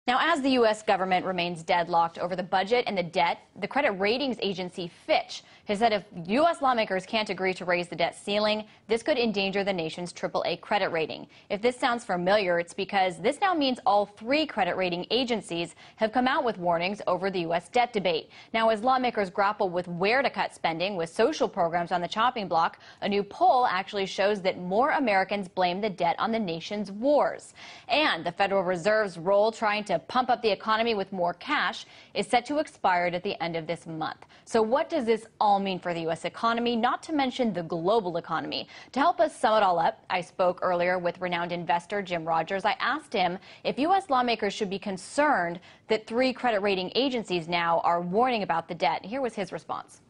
Now, as the U.S. government remains deadlocked over the budget and the debt, the credit ratings agency Fitch has said if U.S. lawmakers can't agree to raise the debt ceiling, this could endanger the nation's AAA credit rating. If this sounds familiar, it's because this now means all three credit rating agencies have come out with warnings over the U.S. debt debate. Now, as lawmakers grapple with where to cut spending with social programs on the chopping block, a new poll actually shows that more Americans blame the debt on the nation's wars. And the Federal Reserve's role trying to pump up the economy with more cash is set to expire at the end of this month. So what does this all mean for the U.S. economy, not to mention the global economy? To help us sum it all up, I spoke earlier with renowned investor Jim Rogers. I asked him if U.S. lawmakers should be concerned that three credit rating agencies now are warning about the debt. Here was his response.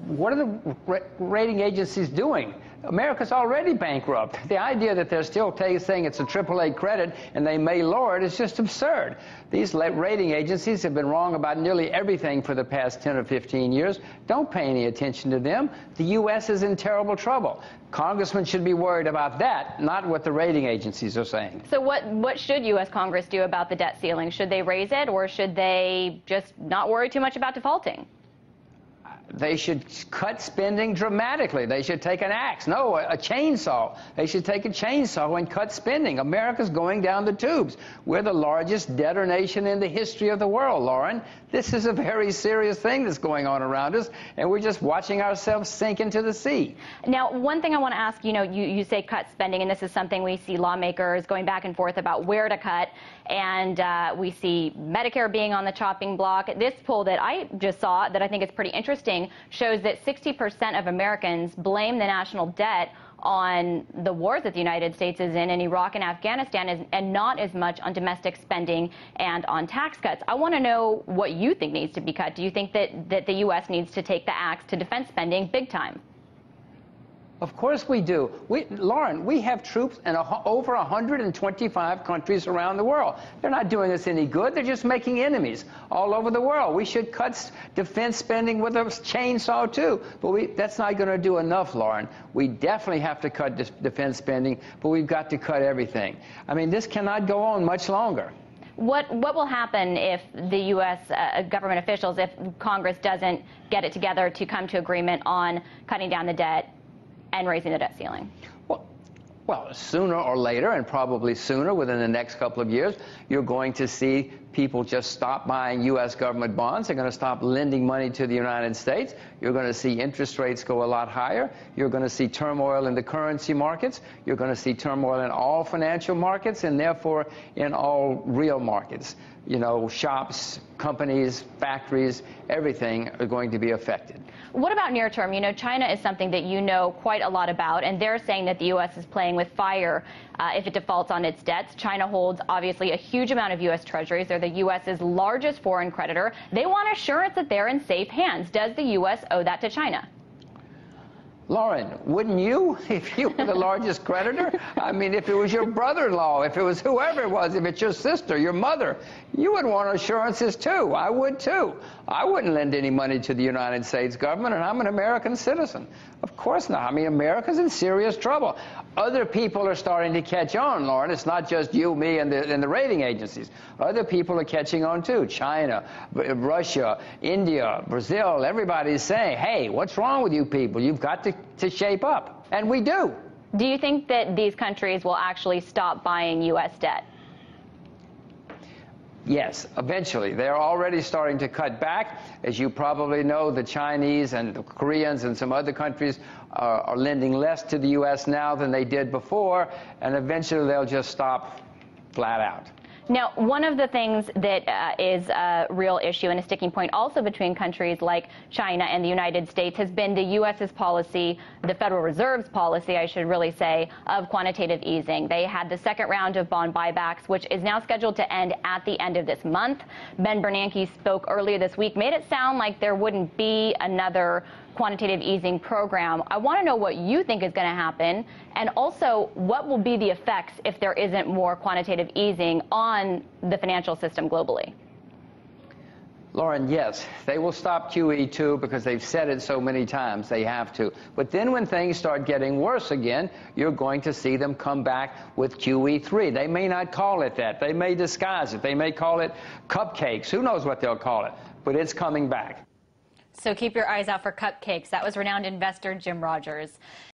What are the rating agencies doing? America's already bankrupt. The idea that they're still saying it's a AAA credit and they may lower it is just absurd. These rating agencies have been wrong about nearly everything for the past 10 or 15 years. Don't pay any attention to them. The U.S. is in terrible trouble. Congressmen should be worried about that, not what the rating agencies are saying. So what should U.S. Congress do about the debt ceiling? Should they raise it, or should they just not worry too much about defaulting? They should cut spending dramatically. They should take an axe, no, a chainsaw. They should take a chainsaw and cut spending. America's going down the tubes. We're the largest debtor nation in the history of the world, Lauren. This is a very serious thing that's going on around us, and we're just watching ourselves sink into the sea. Now, one thing I want to ask, you say cut spending, and this is something we see lawmakers going back and forth about where to cut, and we see Medicare being on the chopping block. This poll that I just saw that I think is pretty interesting shows that 60% of Americans blame the national debt on the wars that the United States is in Iraq and Afghanistan, and not as much on domestic spending and on tax cuts. I want to know what you think needs to be cut. Do you think that the U.S. needs to take the axe to defense spending big time? Of course we do. Lauren, we have troops in over 125 countries around the world. They're not doing us any good. They're just making enemies all over the world. We should cut defense spending with a chainsaw, too. But that's not going to do enough, Lauren. We definitely have to cut defense spending, but we've got to cut everything. I mean, this cannot go on much longer. What will happen if the U.S. Government officials, if Congress doesn't get it together to come to agreement on cutting down the debt and raising the debt ceiling? Well, sooner or later, and probably sooner, within the next couple of years, you're going to see people just stop buying U.S. government bonds. They're going to stop lending money to the United States. You're going to see interest rates go a lot higher. You're going to see turmoil in the currency markets. You're going to see turmoil in all financial markets, and therefore in all real markets. Shops, companies, factories, everything are going to be affected. What about near term? China is something that you know quite a lot about, and they're saying that the U.S. is playing with fire if it defaults on its debts. China holds, obviously, a huge amount of U.S. treasuries. They're the U.S.'s largest foreign creditor. They want assurance that they're in safe hands. Does the U.S. owe that to China? Lauren, wouldn't you, if you were the largest creditor? I mean, if it was your brother-in-law, if it was whoever it was, if it's your sister, your mother, you would want assurances, too. I would, too. I wouldn't lend any money to the United States government, and I'm an American citizen. Of course not. I mean, America's in serious trouble. Other people are starting to catch on, Lauren. It's not just you, me, and the rating agencies. Other people are catching on, too. China, Russia, India, Brazil, everybody's saying, hey, what's wrong with you people? You've got to shape up. And we do. Do you think that these countries will actually stop buying U.S. debt? Yes, eventually. They're already starting to cut back. As you probably know, the Chinese and the Koreans and some other countries are lending less to the U.S. now than they did before, and eventually they'll just stop flat out. Now, one of the things that is a real issue and a sticking point also between countries like China and the United States has been the U.S.'s policy, the Federal Reserve's policy, I should really say, of quantitative easing. They had the second round of bond buybacks, which is now scheduled to end at the end of this month. Ben Bernanke spoke earlier this week, made it sound like there wouldn't be another quantitative easing program. I want to know what you think is going to happen, and also what will be the effects if there isn't more quantitative easing on the financial system globally. Lauren, yes, they will stop QE2 because they've said it so many times they have to. But then when things start getting worse again, you're going to see them come back with QE3. They may not call it that. They may disguise it. They may call it cupcakes. Who knows what they'll call it? But it's coming back. So keep your eyes out for cupcakes. That was renowned investor Jim Rogers.